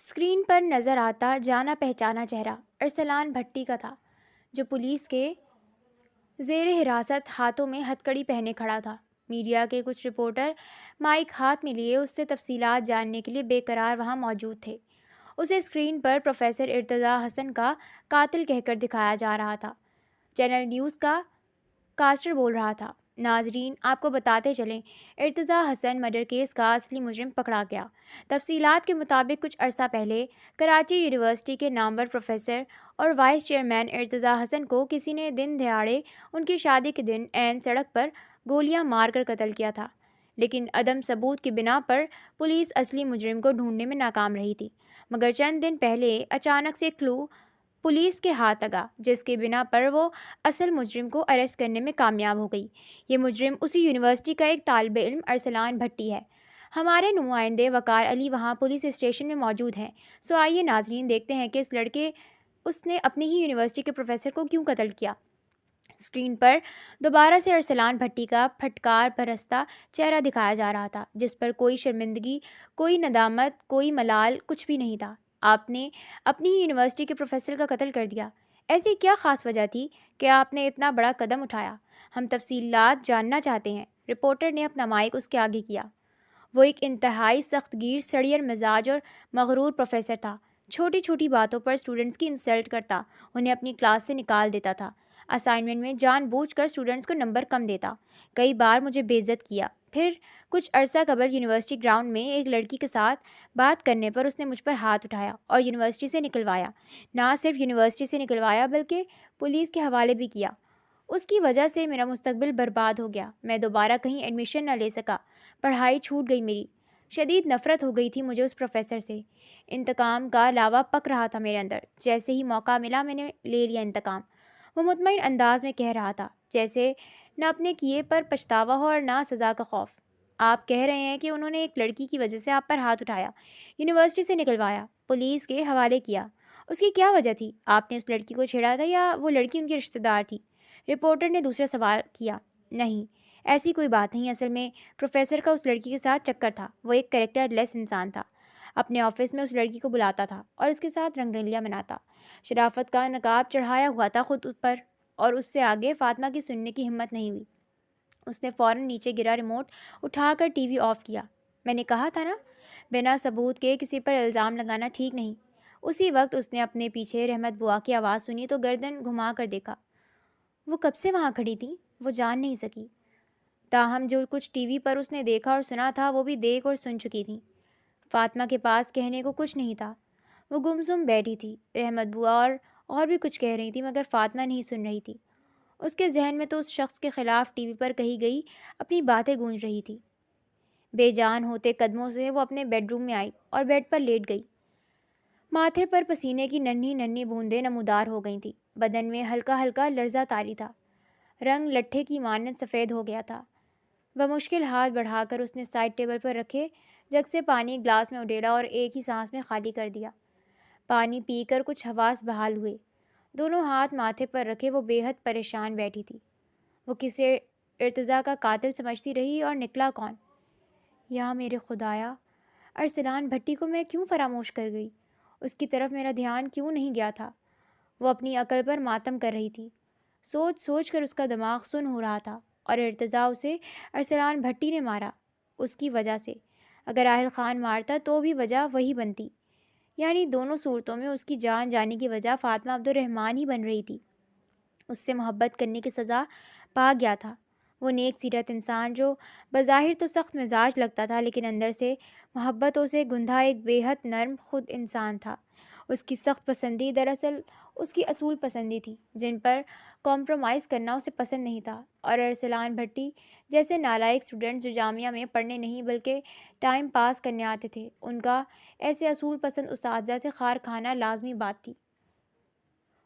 Screen پر نظر آتا جانا پہچانا چہرہ ارسلان بھٹی کا تھا، جو پولیس کے زیر حراست ہاتھوں میں ہتھکڑی پہنے کھڑا تھا۔ میڈیا کے کچھ رپورٹر مائک ہاتھ میں لیے اس سے تفصیلات جاننے کے لیے بے قرار وہاں موجود تھے۔ اسے اسکرین پر پروفیسر ارتضیٰ حسن کا قاتل کہہ کر دکھایا جا رہا تھا۔ چینل نیوز کا کاسٹر بول رہا تھا، ناظرین آپ کو بتاتے چلیں، ارتضیٰ حسن مرڈر کیس کا اصلی مجرم پکڑا گیا۔ تفصیلات کے مطابق کچھ عرصہ پہلے کراچی یونیورسٹی کے نامور پروفیسر اور وائس چیئرمین ارتضیٰ حسن کو کسی نے دن دہاڑے ان کی شادی کے دن عین سڑک پر گولیاں مار کر قتل کیا تھا، لیکن عدم ثبوت کی بنا پر پولیس اصلی مجرم کو ڈھونڈنے میں ناکام رہی تھی۔ مگر چند دن پہلے اچانک سے کلو پولیس کے ہاتھ لگا، جس کے بنا پر وہ اصل مجرم کو اریسٹ کرنے میں کامیاب ہو گئی۔ یہ مجرم اسی یونیورسٹی کا ایک طالب علم ارسلان بھٹی ہے۔ ہمارے نمائندے وقار علی وہاں پولیس اسٹیشن میں موجود ہیں، سو آئیے ناظرین دیکھتے ہیں کہ اس نے اپنی ہی یونیورسٹی کے پروفیسر کو کیوں قتل کیا۔ اسکرین پر دوبارہ سے ارسلان بھٹی کا پھٹکار برستہ چہرہ دکھایا جا رہا تھا، جس پر کوئی شرمندگی، کوئی ندامت، کوئی ملال، کچھ بھی نہیں تھا۔ آپ نے اپنی ہی یونیورسٹی کے پروفیسر کا قتل کر دیا، ایسی کیا خاص وجہ تھی کہ آپ نے اتنا بڑا قدم اٹھایا؟ ہم تفصیلات جاننا چاہتے ہیں۔ رپورٹر نے اپنا مائک اس کے آگے کیا۔ وہ ایک انتہائی سخت گیر، سڑیل مزاج اور مغرور پروفیسر تھا۔ چھوٹی چھوٹی باتوں پر اسٹوڈنٹس کی انسلٹ کرتا، انہیں اپنی کلاس سے نکال دیتا تھا، اسائنمنٹ میں جان بوجھ کر اسٹوڈنٹس کو نمبر کم دیتا، کئی بار مجھے بے عزت کیا۔ پھر کچھ عرصہ قبل یونیورسٹی گراؤنڈ میں ایک لڑکی کے ساتھ بات کرنے پر اس نے مجھ پر ہاتھ اٹھایا اور یونیورسٹی سے نکلوایا۔ نہ صرف یونیورسٹی سے نکلوایا بلکہ پولیس کے حوالے بھی کیا۔ اس کی وجہ سے میرا مستقبل برباد ہو گیا، میں دوبارہ کہیں ایڈمیشن نہ لے سکا، پڑھائی چھوٹ گئی میری۔ شدید نفرت ہو گئی تھی مجھے اس پروفیسر سے۔ انتقام کا لاوا پک رہا تھا میرے اندر، جیسے ہی موقع ملا میں نے لے لیا انتقام۔ وہ مطمئن انداز میں کہہ رہا تھا، جیسے نہ اپنے کیے پر پچھتاوا ہو اور نہ سزا کا خوف۔ آپ کہہ رہے ہیں کہ انہوں نے ایک لڑکی کی وجہ سے آپ پر ہاتھ اٹھایا، یونیورسٹی سے نکلوایا، پولیس کے حوالے کیا۔ اس کی کیا وجہ تھی؟ آپ نے اس لڑکی کو چھیڑا تھا یا وہ لڑکی ان کی رشتہ دار تھی؟ رپورٹر نے دوسرا سوال کیا۔ نہیں، ایسی کوئی بات نہیں، اصل میں پروفیسر کا اس لڑکی کے ساتھ چکر تھا۔ وہ ایک کریکٹر لیس انسان تھا، اپنے آفس میں اس لڑکی کو بلاتا تھا اور اس کے ساتھ رنگ رلیاں مناتا، شرافت کا نقاب چڑھایا ہوا تھا خود پر، اور اس سے آگے فاطمہ کی سننے کی ہمت نہیں ہوئی۔ اس نے فوراً نیچے گرا ریموٹ اٹھا کر ٹی وی آف کیا۔ میں نے کہا تھا نا، بنا ثبوت کے کسی پر الزام لگانا ٹھیک نہیں۔ اسی وقت اس نے اپنے پیچھے رحمت بوا کی آواز سنی تو گردن گھما کر دیکھا۔ وہ کب سے وہاں کھڑی تھی، وہ جان نہیں سکی، تاہم جو کچھ ٹی وی پر اس نے دیکھا اور سنا تھا وہ بھی دیکھ اور سن چکی تھی۔ فاطمہ کے پاس کہنے کو کچھ نہیں تھا، وہ گمسم بیٹھی تھی۔ رحمت بوا اور بھی کچھ کہہ رہی تھی مگر فاطمہ نہیں سن رہی تھی۔ اس کے ذہن میں تو اس شخص کے خلاف ٹی وی پر کہی گئی اپنی باتیں گونج رہی تھی۔ بے جان ہوتے قدموں سے وہ اپنے بیڈ روم میں آئی اور بیڈ پر لیٹ گئی۔ ماتھے پر پسینے کی ننھی ننھی بوندیں نمودار ہو گئی تھیں، بدن میں ہلکا ہلکا لرزہ طاری تھا، رنگ لٹھے کی مانند سفید ہو گیا تھا۔ بمشکل ہاتھ بڑھا کر اس نے سائڈ ٹیبل پر رکھے جگ سے پانی گلاس میں اڈیلا اور ایک ہی سانس میں خالی کر دیا۔ پانی پی کر کچھ حواس بحال ہوئے۔ دونوں ہاتھ ماتھے پر رکھے وہ بے حد پریشان بیٹھی تھی۔ وہ کسے ارتضیٰ کا قاتل سمجھتی رہی اور نکلا کون؟ یا میرے خدایا، ارسلان بھٹی کو میں کیوں فراموش کر گئی؟ اس کی طرف میرا دھیان کیوں نہیں گیا تھا؟ وہ اپنی عقل پر ماتم کر رہی تھی۔ سوچ سوچ کر اس کا دماغ سن ہو رہا تھا، اور ارتضیٰ اسے ارسلان بھٹی نے مارا، اس کی وجہ سے۔ اگر راحل خان مارتا تو بھی وجہ وہی بنتی، یعنی دونوں صورتوں میں اس کی جان جانے کی وجہ فاطمہ عبد الرحمن ہی بن رہی تھی۔ اس سے محبت کرنے کی سزا پا گیا تھا۔ وہ نیک سیرت انسان جو بظاہر تو سخت مزاج لگتا تھا، لیکن اندر سے محبتوں سے گندھا ایک بے حد نرم خود انسان تھا۔ اس کی سخت پسندی دراصل اس کی اصول پسندی تھی، جن پر کمپرومائز کرنا اسے پسند نہیں تھا۔ اور ارسلان بھٹی جیسے نالائق اسٹوڈنٹس جو جامعہ میں پڑھنے نہیں بلکہ ٹائم پاس کرنے آتے تھے، ان کا ایسے اصول پسند اساتذہ سے خار کھانا لازمی بات تھی۔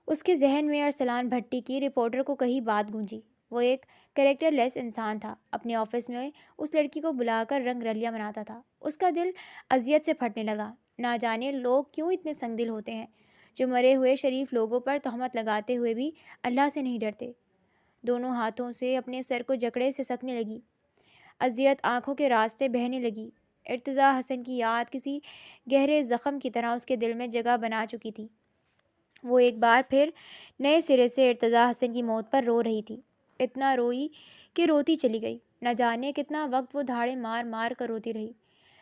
اس کے ذہن میں ارسلان بھٹی کی رپورٹر کو کہی بات گونجی۔ وہ ایک کریکٹر لیس انسان تھا، اپنے آفس میں اس لڑکی کو بلا کر رنگ رلیاں مناتا تھا۔ اس کا دل اذیت سے پھٹنے لگا۔ نہ جانے لوگ کیوں اتنے سنگ دل ہوتے ہیں، جو مرے ہوئے شریف لوگوں پر تہمت لگاتے ہوئے بھی اللہ سے نہیں ڈرتے۔ دونوں ہاتھوں سے اپنے سر کو جکڑے سسکنے لگی، اذیت آنکھوں کے راستے بہنے لگی۔ ارتضیٰ حسن کی یاد کسی گہرے زخم کی طرح اس کے دل میں جگہ بنا چکی تھی۔ وہ ایک بار پھر نئے سرے سے ارتضیٰ حسن کی موت پر رو رہی تھی۔ اتنا روئی کہ روتی چلی گئی۔ نہ جانے کتنا وقت وہ دھاڑے مار مار کر روتی رہی۔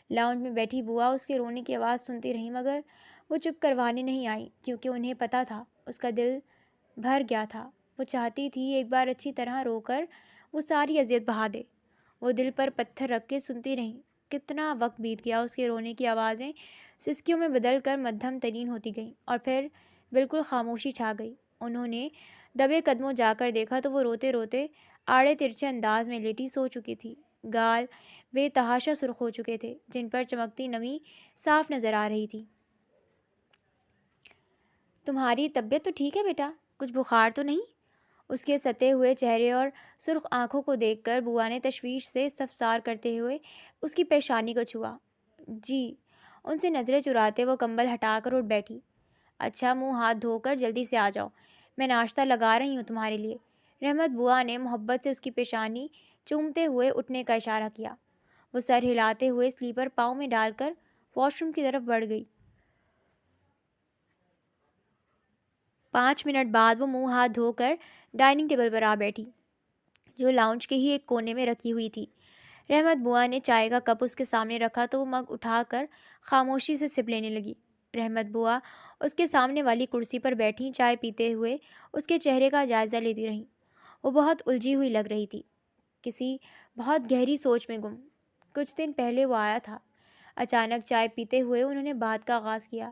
لاؤنج میں بیٹھی بوا اس کے رونے کی آواز سنتی رہی، مگر وہ چپ کروانے نہیں آئی، کیونکہ انہیں پتہ تھا اس کا دل بھر گیا تھا۔ وہ چاہتی تھی ایک بار اچھی طرح رو کر وہ ساری اذیت بہا دے۔ وہ دل پر پتھر رکھ کے سنتی رہی۔ کتنا وقت بیت گیا، اس کے رونے کی آوازیں سسکیوں میں بدل کر مدھم ترین ہوتی گئیں، اور پھر بالکل خاموشی چھا گئی۔ انہوں نے دبے قدموں جا کر دیکھا تو وہ روتے روتے آڑے ترچھے انداز میں لیٹی سو چکی تھی۔ گال بے تحاشا سرخ ہو چکے تھے، جن پر چمکتی نمی صاف نظر آ رہی تھی۔ تمہاری طبیعت تو ٹھیک ہے بیٹا؟ کچھ بخار تو نہیں؟ اس کے ستے ہوئے چہرے اور سرخ آنکھوں کو دیکھ کر بوا نے تشویش سے استفسار کرتے ہوئے اس کی پیشانی کو چھوا۔ جی، ان سے نظریں چراتے وہ کمبل ہٹا کر اٹھ بیٹھی۔ اچھا، منہ ہاتھ دھو کر جلدی سے آ جاؤ، میں ناشتہ لگا رہی ہوں تمہارے لیے۔ رحمت بوا نے محبت سے اس کی پیشانی چومتے ہوئے اٹھنے کا اشارہ کیا۔ وہ سر ہلاتے ہوئے سلیپر پاؤں میں ڈال کر واش روم کی طرف بڑھ گئی۔ 5 منٹ بعد وہ منہ ہاتھ دھو کر ڈائننگ ٹیبل پر آ بیٹھی، جو لاؤنج کے ہی ایک کونے میں رکھی ہوئی تھی۔ رحمت بوا نے چائے کا کپ اس کے سامنے رکھا تو وہ مگ اٹھا کر خاموشی سے سپ لینے لگی۔ رحمت بوا اس کے سامنے والی کرسی پر بیٹھی چائے پیتے ہوئے اس کے چہرے کا جائزہ لیتی رہیں۔ وہ بہت الجھی ہوئی لگ رہی تھی، کسی بہت گہری سوچ میں گم۔ کچھ دن پہلے وہ آیا تھا۔ اچانک چائے پیتے ہوئے انہوں نے بات کا آغاز کیا۔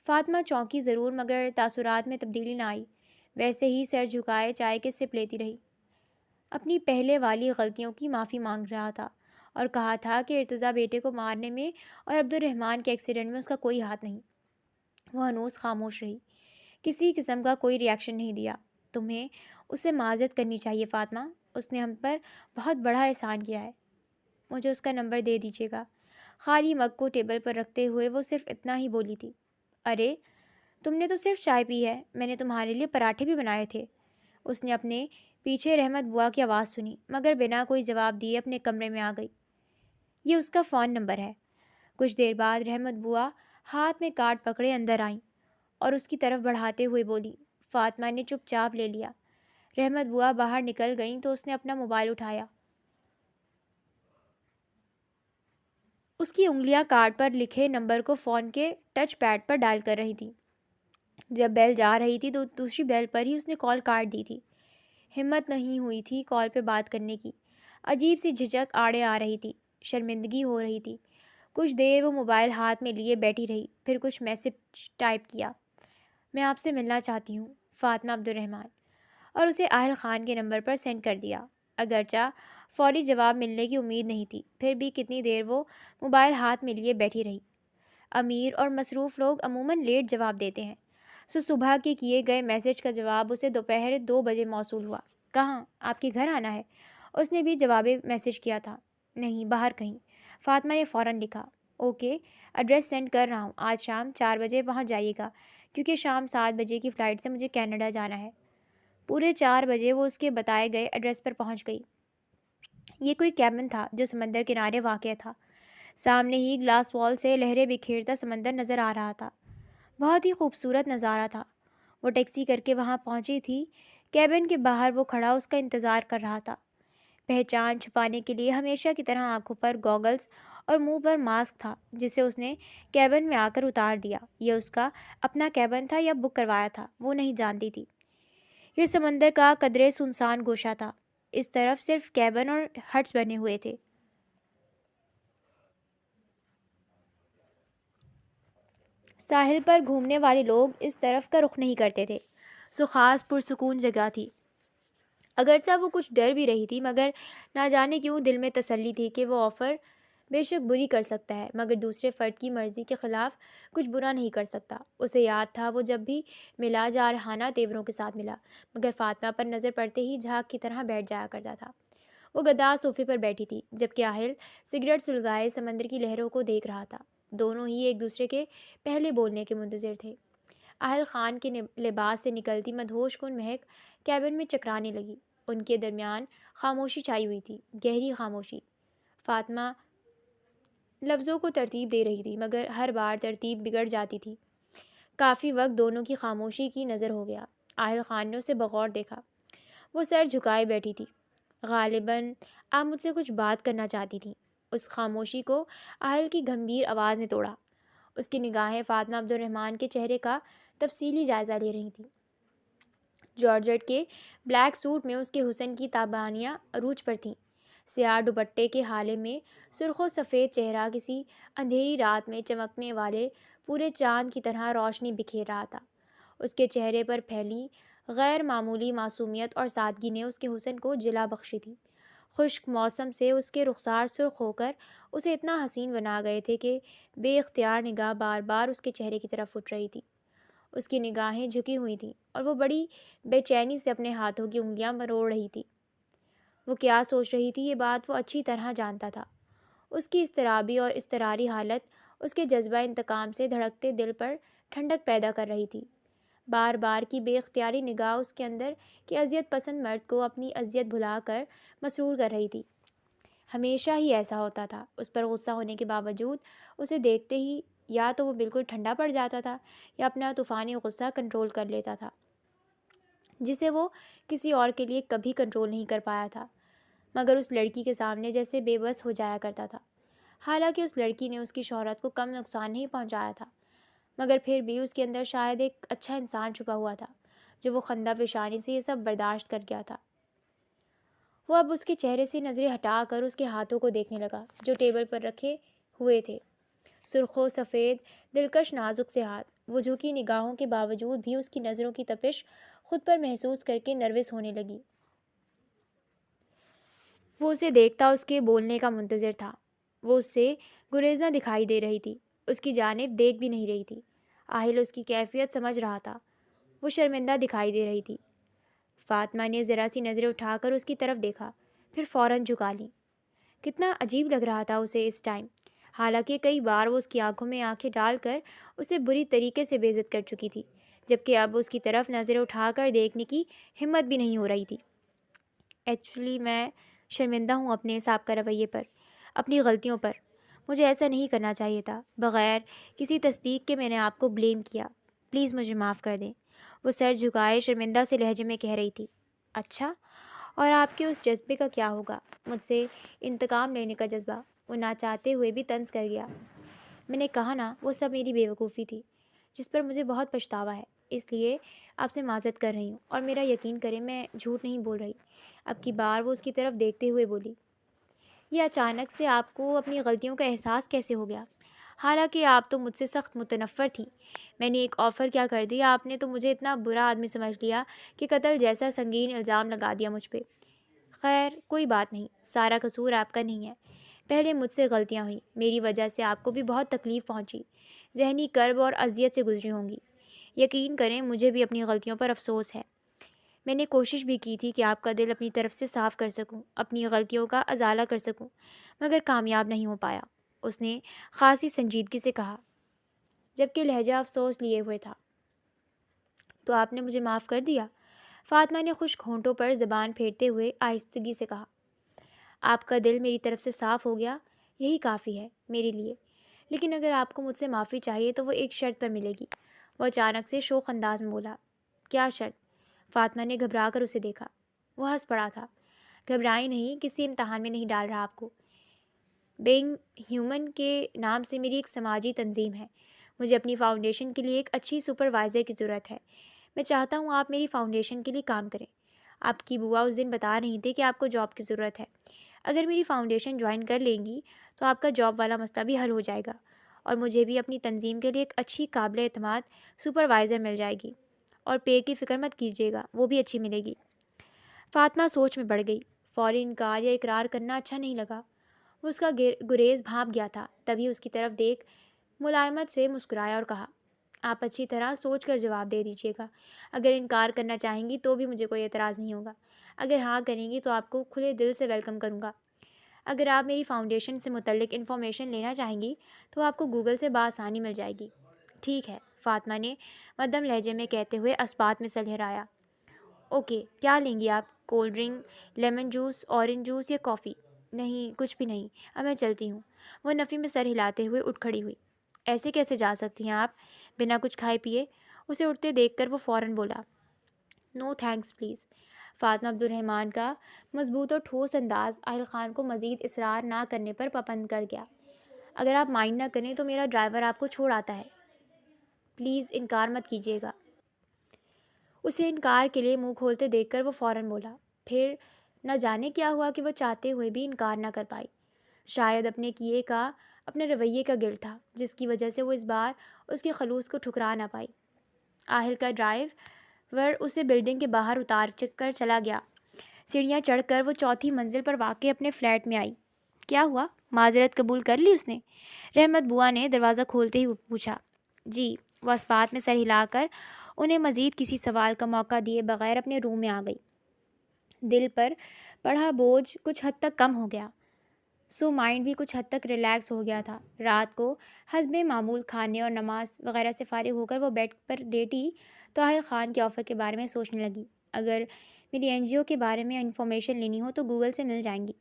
فاطمہ چونکی ضرور، مگر تاثرات میں تبدیلی نہ آئی۔ ویسے ہی سر جھکائے چائے کے سپ لیتی رہی۔ اپنی پہلے والی غلطیوں کی معافی مانگ رہا تھا، اور کہا تھا کہ ارتضیٰ بیٹے کو مارنے میں اور عبد الرحمن کے ایکسیڈنٹ میں اس کا کوئی ہاتھ نہیں۔ وہ ہنوز خاموش رہی، کسی قسم کا کوئی ری ایکشن نہیں دیا۔ تمہیں اس سے معذرت کرنی چاہیے فاطمہ، اس نے ہم پر بہت بڑا احسان کیا ہے۔ مجھے اس کا نمبر دے دیجیے گا۔ خالی مگ کو ٹیبل پر رکھتے ہوئے وہ صرف اتنا ہی بولی تھی۔ ارے، تم نے تو صرف چائے پی ہے، میں نے تمہارے لیے پراٹھے بھی بنائے تھے۔ اس نے اپنے پیچھے رحمت بوا کی آواز سنی، مگر بنا کوئی جواب دیے اپنے کمرے میں آ گئی۔ یہ اس کا فون نمبر ہے۔ کچھ دیر بعد رحمت بوا ہاتھ میں کارڈ پکڑے اندر آئیں اور اس کی طرف بڑھاتے ہوئے بولی۔ فاطمہ نے چپ چاپ لے لیا۔ رحمت بوا باہر نکل گئیں تو اس نے اپنا موبائل اٹھایا۔ اس کی انگلیاں کارڈ پر لکھے نمبر کو فون کے ٹچ پیڈ پر ڈائل کر رہی تھی۔ جب بیل جا رہی تھی تو دوسری بیل پر ہی اس نے کال کاٹ دی تھی۔ ہمت نہیں ہوئی تھی کال پہ بات کرنے کی۔ عجیب سی جھجک آڑے آ رہی تھی، شرمندگی ہو رہی تھی۔ کچھ دیر وہ موبائل ہاتھ میں لیے بیٹھی رہی، پھر کچھ میسج ٹائپ کیا۔ میں آپ سے ملنا چاہتی ہوں، فاطمہ عبد الرحمن، اور اسے اہل خان کے نمبر پر سینڈ کر دیا۔ اگرچہ فوری جواب ملنے کی امید نہیں تھی، پھر بھی کتنی دیر وہ موبائل ہاتھ میں لیے بیٹھی رہی۔ امیر اور مصروف لوگ عموماً لیٹ جواب دیتے ہیں، سو صبح کے کیے گئے میسج کا جواب اسے دوپہر 2 بجے موصول ہوا۔ کہاں؟ آپ کے گھر آنا ہے؟ اس نے بھی جوابی میسج کیا تھا۔ نہیں، باہر کہیں، فاطمہ نے فوراً لکھا۔ اوکے، ایڈریس سینڈ کر رہا ہوں، آج شام 4 بجے پہنچ جائیے گا، کیونکہ شام 7 بجے کی فلائٹ سے مجھے کینیڈا جانا ہے۔ پورے 4 بجے وہ اس کے بتائے گئے ایڈریس پر پہنچ گئی۔ یہ کوئی کیبن تھا جو سمندر کنارے واقع تھا۔ سامنے ہی گلاس وال سے لہریں بکھیرتا سمندر نظر آ رہا تھا۔ بہت ہی خوبصورت نظارہ تھا۔ وہ ٹیکسی کر کے وہاں پہنچی تھی۔ کیبن کے باہر وہ کھڑا اس کا انتظار کر رہا تھا۔ پہچان چھپانے کے لیے ہمیشہ کی طرح آنکھوں پر گوگلز اور منہ پر ماسک تھا، جسے اس نے کیبن میں آ کر اتار دیا۔ یہ اس کا اپنا کیبن تھا یا بک کروایا تھا، وہ نہیں جانتی تھی۔ یہ سمندر کا قدرے سنسان گوشہ تھا۔ اس طرف صرف کیبن اور ہٹس بنے ہوئے تھے۔ ساحل پر گھومنے والے لوگ اس طرف کا رخ نہیں کرتے تھے، سو خاص پرسکون جگہ تھی۔ اگرچہ وہ کچھ ڈر بھی رہی تھی، مگر نہ جانے کیوں دل میں تسلی تھی کہ وہ آفر بے شک بری کر سکتا ہے، مگر دوسرے فرد کی مرضی کے خلاف کچھ برا نہیں کر سکتا۔ اسے یاد تھا وہ جب بھی ملا جارحانہ تیوروں کے ساتھ ملا، مگر فاطمہ پر نظر پڑتے ہی جھاگ کی طرح بیٹھ جایا کرتا تھا۔ وہ گداز صوفے پر بیٹھی تھی، جبکہ آہل سگریٹ سلگائے سمندر کی لہروں کو دیکھ رہا تھا۔ دونوں ہی ایک دوسرے کے پہلے بولنے کے منتظر تھے۔ اہل خان کے لباس سے نکلتی مدہوش کن مہک کیبن میں چکرانے لگی۔ ان کے درمیان خاموشی چھائی ہوئی تھی، گہری خاموشی۔ فاطمہ لفظوں کو ترتیب دے رہی تھی مگر ہر بار ترتیب بگڑ جاتی تھی۔ کافی وقت دونوں کی خاموشی کی نظر ہو گیا۔ آہل خان نے اسے بغور دیکھا۔ وہ سر جھکائے بیٹھی تھی۔ غالباً آپ مجھ سے کچھ بات کرنا چاہتی تھیں۔ اس خاموشی کو آہل کی گمبھیر آواز نے توڑا۔ اس کی نگاہیں فاطمہ عبد الرحمن کے چہرے کا تفصیلی جائزہ لے رہی تھیں۔ جارجٹ کے بلیک سوٹ میں اس کے حسن کی تابانیاں عروج پر تھیں۔ سیاہ دوپٹے کے حالے میں سرخ و سفید چہرہ کسی اندھیری رات میں چمکنے والے پورے چاند کی طرح روشنی بکھیر رہا تھا۔ اس کے چہرے پر پھیلی غیر معمولی معصومیت اور سادگی نے اس کے حسن کو جلا بخشی تھی۔ خشک موسم سے اس کے رخسار سرخ ہو کر اسے اتنا حسین بنا گئے تھے کہ بے اختیار نگاہ بار بار اس کے چہرے کی طرف اٹھ رہی تھی۔ اس کی نگاہیں جھکی ہوئی تھیں اور وہ بڑی بے چینی سے اپنے ہاتھوں کی انگلیاں مروڑ رہی تھی۔ وہ کیا سوچ رہی تھی یہ بات وہ اچھی طرح جانتا تھا۔ اس کی اضطرابی اور اضطراری حالت اس کے جذبہ انتقام سے دھڑکتے دل پر ٹھنڈک پیدا کر رہی تھی۔ بار بار کی بے اختیاری نگاہ اس کے اندر کے اذیت پسند مرد کو اپنی اذیت بھلا کر مسرور کر رہی تھی۔ ہمیشہ ہی ایسا ہوتا تھا۔ اس پر غصہ ہونے کے باوجود اسے دیکھتے ہی یا تو وہ بالکل ٹھنڈا پڑ جاتا تھا یا اپنا طوفانی غصہ کنٹرول کر لیتا تھا، جسے وہ کسی اور کے لیے کبھی کنٹرول نہیں کر پایا تھا، مگر اس لڑکی کے سامنے جیسے بے بس ہو جایا کرتا تھا۔ حالانکہ اس لڑکی نے اس کی شہرت کو کم نقصان نہیں پہنچایا تھا، مگر پھر بھی اس کے اندر شاید ایک اچھا انسان چھپا ہوا تھا جو وہ خندہ پیشانی سے یہ سب برداشت کر گیا تھا۔ وہ اب اس کے چہرے سے نظریں ہٹا کر اس کے ہاتھوں کو دیکھنے لگا جو ٹیبل پر رکھے ہوئے تھے۔ سرخ و سفید دلکش نازک سے ہاتھ۔ وہ جھکی نگاہوں کے باوجود بھی اس کی نظروں کی تپش خود پر محسوس کر کے نروس ہونے لگی۔ وہ اسے دیکھتا اس کے بولنے کا منتظر تھا۔ وہ اس سے گریزاں دکھائی دے رہی تھی، اس کی جانب دیکھ بھی نہیں رہی تھی۔ آہل اس کی کیفیت سمجھ رہا تھا۔ وہ شرمندہ دکھائی دے رہی تھی۔ فاطمہ نے ذرا سی نظریں اٹھا کر اس کی طرف دیکھا، پھر فوراً جھکا لیں۔ کتنا عجیب لگ رہا تھا اسے اس ٹائم، حالانکہ کئی بار وہ اس کی آنکھوں میں آنکھیں ڈال کر اسے بری طریقے سے بے عزت کر چکی تھی، جبکہ اب اس کی طرف نظریں اٹھا کر دیکھنے کی ہمت بھی نہیں ہو رہی تھی۔ ایکچولی میں شرمندہ ہوں اپنے سابقہ رویے پر، اپنی غلطیوں پر۔ مجھے ایسا نہیں کرنا چاہیے تھا۔ بغیر کسی تصدیق کے میں نے آپ کو بلیم کیا۔ پلیز مجھے معاف کر دیں۔ وہ سر جھکائے شرمندہ سے لہجے میں کہہ رہی تھی۔ اچھا، اور آپ کے اس جذبے کا کیا ہوگا؟ مجھ سے انتقام لینے کا جذبہ؟ وہ نہ چاہتے ہوئے بھی طنز کر گیا۔ میں نے کہا نا، وہ سب میری بیوقوفی تھی جس پر مجھے بہت پچھتاوا ہے، اس لیے آپ سے معذرت کر رہی ہوں، اور میرا یقین کریں میں جھوٹ نہیں بول رہی۔ اب کی بار وہ اس کی طرف دیکھتے ہوئے بولی، یہ اچانک سے آپ کو اپنی غلطیوں کا احساس کیسے ہو گیا؟ حالانکہ آپ تو مجھ سے سخت متنفر تھیں۔ میں نے ایک آفر کیا کر دیا، آپ نے تو مجھے اتنا برا آدمی سمجھ لیا کہ قتل جیسا سنگین الزام لگا دیا مجھ پہ۔ خیر کوئی بات نہیں، سارا قصور آپ کا نہیں ہے۔ پہلے مجھ سے غلطیاں ہوئیں، میری وجہ سے آپ کو بھی بہت تکلیف پہنچی، ذہنی کرب اور اذیت سے گزری ہوں گی۔ یقین کریں مجھے بھی اپنی غلطیوں پر افسوس ہے۔ میں نے کوشش بھی کی تھی کہ آپ کا دل اپنی طرف سے صاف کر سکوں، اپنی غلطیوں کا ازالہ کر سکوں، مگر کامیاب نہیں ہو پایا، اس نے خاصی سنجیدگی سے کہا، جبکہ لہجہ افسوس لیے ہوئے تھا۔ تو آپ نے مجھے معاف کر دیا؟ فاطمہ نے خشک ہونٹوں پر زبان پھیرتے ہوئے آہستگی سے کہا، آپ کا دل میری طرف سے صاف ہو گیا، یہی کافی ہے میرے لیے، لیکن اگر آپ کو مجھ سے معافی چاہیے تو وہ ایک شرط پر ملے گی۔ وہ اچانک سے شوخ انداز میں بولا۔ کیا شرط؟ فاطمہ نے گھبرا کر اسے دیکھا۔ وہ ہنس پڑا تھا۔ گھبرائی نہیں، کسی امتحان میں نہیں ڈال رہا آپ کو۔ بینگ ہیومن کے نام سے میری ایک سماجی تنظیم ہے۔ مجھے اپنی فاؤنڈیشن کے لیے ایک اچھی سپروائزر کی ضرورت ہے۔ میں چاہتا ہوں آپ میری فاؤنڈیشن کے لیے کام کریں۔ آپ کی بوا اس دن بتا رہی تھی کہ آپ کو جاب کی ضرورت ہے۔ اگر میری فاؤنڈیشن جوائن کر لیں گی تو آپ کا جاب والا مسئلہ بھی حل ہو جائے گا، اور مجھے بھی اپنی تنظیم کے لیے ایک اچھی قابل اعتماد سپروائزر مل جائے گی، اور پے کی فکر مت کیجیے گا، وہ بھی اچھی ملے گی۔ فاطمہ سوچ میں پڑ گئی۔ فوری انکار یا اقرار کرنا اچھا نہیں لگا۔ وہ اس کا گریز بھانپ گیا تھا، تبھی اس کی طرف دیکھ ملائمت سے مسکرایا اور کہا، آپ اچھی طرح سوچ کر جواب دے دیجیے گا۔ اگر انکار کرنا چاہیں گی تو بھی مجھے کوئی اعتراض نہیں ہوگا، اگر ہاں کریں گی تو آپ کو کھلے دل سے ویلکم کروں گا۔ اگر آپ میری فاؤنڈیشن سے متعلق انفارمیشن لینا چاہیں گی تو آپ کو گوگل سے بآسانی مل جائے گی۔ ٹھیک ہے، فاطمہ نے مدھم لہجے میں کہتے ہوئے اسبات میں سر لہرایا۔ اوکے، کیا لیں گی آپ؟ Cold drink, lemon juice, orange juice یا کافی؟ نہیں، کچھ بھی نہیں، اب میں چلتی ہوں۔ وہ نفی میں سر ہلاتے ہوئے اٹھ کھڑی ہوئی۔ ایسے کیسے جا سکتی ہیں آپ بنا کچھ کھائے پیے؟ اسے اٹھتے دیکھ کر وہ فوراً بولا، نو تھینکس پلیز۔ فاطمہ عبد الرحمن کا مضبوط اور ٹھوس انداز اہل خان کو مزید اصرار نہ کرنے پر پابند کر گیا۔ اگر آپ مائنڈ نہ کریں تو میرا ڈرائیور آپ کو چھوڑ آتا ہے، پلیز انکار مت کیجیے گا۔ اسے انکار کے لیے منہ کھولتے دیکھ کر وہ فوراً بولا۔ پھر نہ جانے کیا ہوا کہ وہ چاہتے ہوئے بھی انکار نہ کر پائی۔ شاید اپنے رویے کا گلٹ تھا، جس کی وجہ سے وہ اس بار اس کے خلوص کو ٹھکرا نہ پائی۔ آہل کا ڈرائیور اسے بلڈنگ کے باہر اتار کر چلا گیا۔ سیڑھیاں چڑھ کر وہ چوتھی منزل پر واقع اپنے فلیٹ میں آئی۔ کیا ہوا؟ معذرت قبول کر لی اس نے؟ رحمت بوا نے دروازہ کھولتے ہی پوچھا۔ جی، وہ اسبات میں سر ہلا کر انہیں مزید کسی سوال کا موقع دیے بغیر اپنے روم میں آ گئی۔ دل پر پڑھا بوجھ کچھ حد تک کم ہو گیا، سو مائنڈ بھی کچھ حد تک ریلیکس ہو گیا تھا۔ رات کو حسب معمول کھانے اور نماز وغیرہ سے فارغ ہو کر وہ بیڈ پر لیٹی تو اہل خان کے آفر کے بارے میں سوچنے لگی۔ اگر میری NGO کے بارے میں انفارمیشن لینی ہو تو گوگل سے مل جائیں گی۔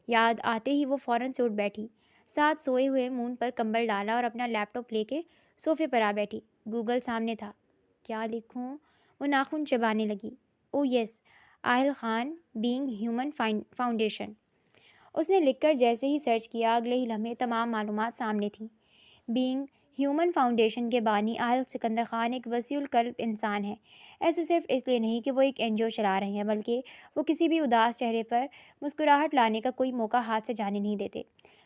یاد آتے ہی وہ فوراً سے اٹھ بیٹھی، ساتھ سوئے ہوئے مون پر کمبل ڈالا اور اپنا لیپ ٹاپ لے کے صوفے پر آ بیٹھی۔ گوگل سامنے تھا۔ کیا لکھوں؟ وہ ناخن چبانے لگی۔ او یس، آہل خان بینگ ہیومن فاؤنڈیشن۔ اس نے لکھ کر جیسے ہی سرچ کیا، اگلے ہی لمحے تمام معلومات سامنے تھیں۔ بینگ ہیومن فاؤنڈیشن کے بانی آہل سکندر خان ایک وسیع القلب انسان ہے۔ ایسے صرف اس لیے نہیں کہ وہ ایک NGO چلا رہے ہیں، بلکہ وہ کسی بھی اداس چہرے پر مسکراہٹ لانے کا کوئی موقع ہاتھ سے جانے نہیں دیتے۔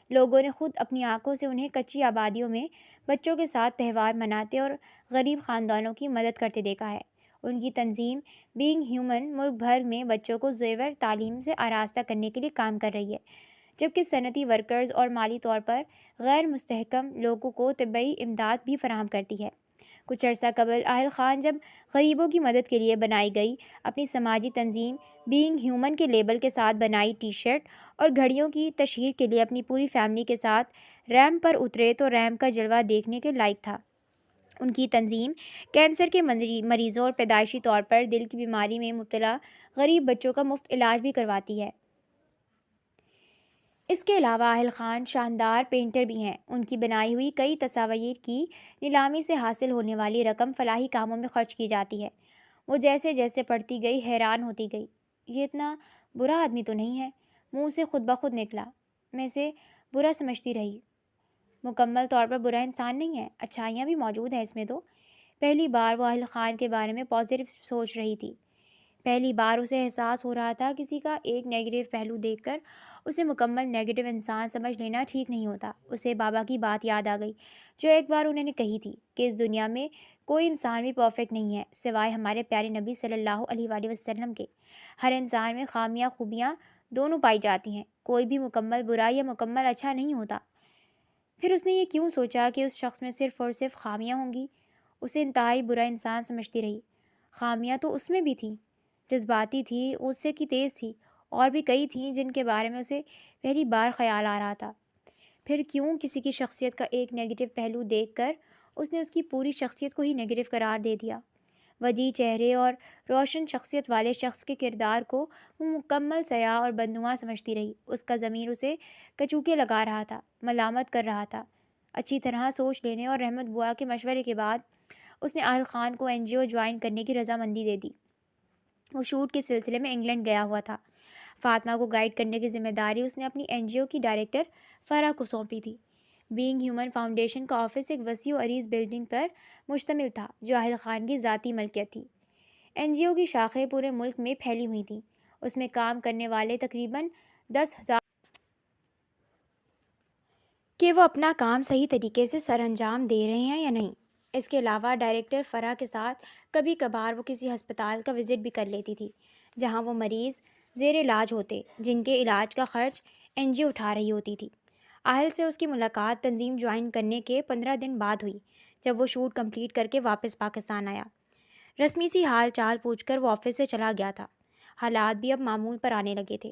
لوگوں نے خود اپنی آنکھوں سے انہیں کچی آبادیوں میں بچوں کے ساتھ تہوار مناتے اور غریب خاندانوں کی مدد کرتے دیکھا ہے۔ ان کی تنظیم بینگ ہیومن ملک بھر میں بچوں کو زیور تعلیم سے آراستہ کرنے کے لیے کام کر رہی ہے، جبکہ صنعتی ورکرز اور مالی طور پر غیر مستحکم لوگوں کو طبی امداد بھی فراہم کرتی ہے۔ کچھ عرصہ قبل اہل خان جب غریبوں کی مدد کے لیے بنائی گئی اپنی سماجی تنظیم بینگ ہیومن کے لیبل کے ساتھ بنائی ٹی شرٹ اور گھڑیوں کی تشہیر کے لیے اپنی پوری فیملی کے ساتھ ریمپ پر اترے تو ریمپ کا جلوہ دیکھنے کے لائق تھا۔ ان کی تنظیم کینسر کے مریضوں اور پیدائشی طور پر دل کی بیماری میں مبتلا غریب بچوں کا مفت علاج بھی کرواتی ہے۔ اس کے علاوہ اہل خان شاندار پینٹر بھی ہیں۔ ان کی بنائی ہوئی کئی تصاویر کی نیلامی سے حاصل ہونے والی رقم فلاحی کاموں میں خرچ کی جاتی ہے۔ وہ جیسے جیسے پڑھتی گئی حیران ہوتی گئی۔ یہ اتنا برا آدمی تو نہیں ہے؟ منہ سے خود بخود نکلا۔ میں اسے برا سمجھتی رہی۔ مکمل طور پر برا انسان نہیں ہے، اچھائیاں بھی موجود ہیں اس میں تو۔ پہلی بار وہ اہل خان کے بارے میں پازیٹیو سوچ رہی تھی۔ پہلی بار اسے احساس ہو رہا تھا کسی کا ایک نیگیٹو پہلو دیکھ کر اسے مکمل نیگیٹو انسان سمجھ لینا ٹھیک نہیں ہوتا۔ اسے بابا کی بات یاد آ گئی جو ایک بار انہوں نے کہی تھی کہ اس دنیا میں کوئی انسان بھی پرفیکٹ نہیں ہے سوائے ہمارے پیارے نبی صلی اللہ علیہ وآلہ وسلم کے۔ ہر انسان میں خامیاں خوبیاں دونوں پائی جاتی ہیں، کوئی بھی مکمل برا یا مکمل اچھا نہیں ہوتا۔ پھر اس نے یہ کیوں سوچا کہ اس شخص میں صرف اور صرف خامیاں ہوں گی؟ اسے انتہائی برا انسان سمجھتی رہی۔ خامیاں تو اس میں بھی تھیں، جذباتی تھی، غصے کی تیز تھی، اور بھی کئی تھیں جن کے بارے میں اسے پہلی بار خیال آ رہا تھا۔ پھر کیوں کسی کی شخصیت کا ایک نیگیٹو پہلو دیکھ کر اس نے اس کی پوری شخصیت کو ہی نیگیٹو قرار دے دیا؟ وجیح چہرے اور روشن شخصیت والے شخص کے کردار کو وہ مکمل سیاہ اور بدنما سمجھتی رہی۔ اس کا ضمیر اسے کچوکے لگا رہا تھا، ملامت کر رہا تھا۔ اچھی طرح سوچ لینے اور رحمت بوا کے مشورے کے بعد اس نے اہل خان کو NGO جوائن کرنے کی رضامندی دے دی۔ وہ شوٹ کے سلسلے میں انگلینڈ گیا ہوا تھا۔ فاطمہ کو گائیڈ کرنے کی ذمہ داری اس نے اپنی NGO کی ڈائریکٹر فرح کو سونپی تھی۔ بینگ ہیومن فاؤنڈیشن کا آفس ایک وسیع و عریض بلڈنگ پر مشتمل تھا جو اہل خان کی ذاتی ملکیت تھی۔ NGO کی شاخیں پورے ملک میں پھیلی ہوئی تھیں۔ اس میں کام کرنے والے تقریباً 10,000 کہ وہ اپنا کام صحیح طریقے سے سر انجام دے رہے ہیں یا نہیں۔ اس کے علاوہ ڈائریکٹر فرح کے ساتھ کبھی کبھار وہ کسی ہسپتال کا وزٹ بھی کر لیتی تھی جہاں وہ مریض زیر علاج ہوتے جن کے علاج کا خرچ NGO اٹھا رہی ہوتی تھی۔ اہل سے اس کی ملاقات تنظیم جوائن کرنے کے 15 دن بعد ہوئی جب وہ شوٹ کمپلیٹ کر کے واپس پاکستان آیا۔ رسمی سی حال چال پوچھ کر وہ آفس سے چلا گیا تھا۔ حالات بھی اب معمول پر آنے لگے تھے۔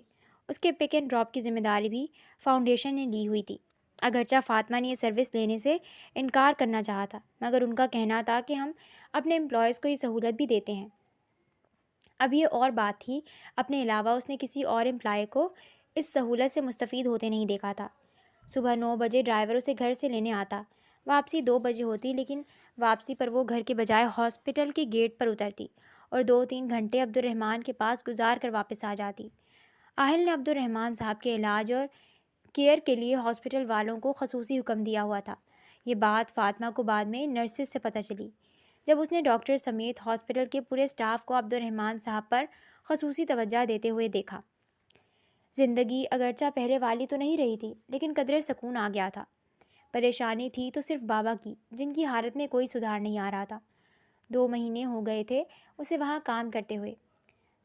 اس کے پک اینڈ ڈراپ کی ذمہ داری بھی فاؤنڈیشن نے لی ہوئی تھی۔ اگرچہ فاطمہ نے یہ سروس لینے سے انکار کرنا چاہا تھا، مگر ان کا کہنا تھا کہ ہم اپنے امپلائیز کو یہ سہولت بھی دیتے ہیں۔ اب یہ اور بات تھی، اپنے علاوہ اس نے کسی اور امپلائی کو اس سہولت سے مستفید ہوتے نہیں دیکھا تھا۔ صبح 9 بجے ڈرائیور اسے گھر سے لینے آتا، واپسی 2 بجے ہوتی، لیکن واپسی پر وہ گھر کے بجائے ہاسپٹل کے گیٹ پر اترتی اور 2-3 گھنٹے عبد الرحمن کے پاس گزار کر واپس آ جاتی۔ آہل نے عبد الرحمن صاحب کے علاج اور کیئر کے لیے ہاسپٹل والوں کو خصوصی حکم دیا ہوا تھا۔ یہ بات فاطمہ کو بعد میں نرسز سے پتہ چلی، جب اس نے ڈاکٹر سمیت ہاسپٹل کے پورے سٹاف کو عبد الرحمن صاحب پر خصوصی توجہ دیتے ہوئے دیکھا۔ زندگی اگرچہ پہلے والی تو نہیں رہی تھی، لیکن قدرے سکون آ گیا تھا۔ پریشانی تھی تو صرف بابا کی، جن کی حالت میں کوئی سدھار نہیں آ رہا تھا۔ 2 مہینے ہو گئے تھے اسے وہاں کام کرتے ہوئے۔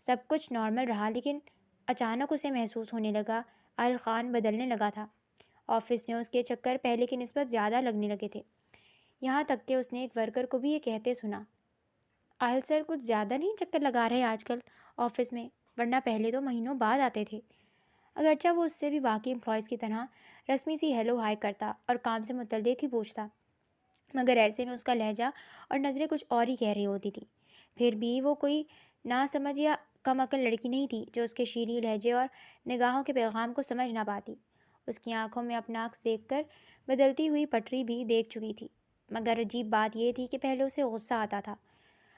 سب کچھ نارمل رہا، لیکن اچانک اسے محسوس ہونے لگا آہل خان بدلنے لگا تھا۔ آفس میں اس کے چکر پہلے کی نسبت زیادہ لگنے لگے تھے، یہاں تک کہ اس نے ایک ورکر کو بھی یہ کہتے سنا، آہل سر کچھ زیادہ نہیں چکر لگا رہے آج کل آفس میں، ورنہ پہلے تو مہینوں بعد آتے تھے۔ اگرچہ وہ اس سے بھی باقی امپلائیز کی طرح رسمی سی ہیلو ہائی کرتا اور کام سے متعلق ہی پوچھتا، مگر ایسے میں اس کا لہجہ اور نظریں کچھ اور ہی کہہ رہی ہوتی تھی۔ پھر بھی وہ کوئی ناسمجھ یا کم عقل لڑکی نہیں تھی جو اس کے شیریں لہجے اور نگاہوں کے پیغام کو سمجھ نہ پاتی۔ اس کی آنکھوں میں اپنا عکس دیکھ کر بدلتی ہوئی پٹری بھی دیکھ چکی تھی، مگر عجیب بات یہ تھی کہ پہلے اسے غصہ آتا تھا،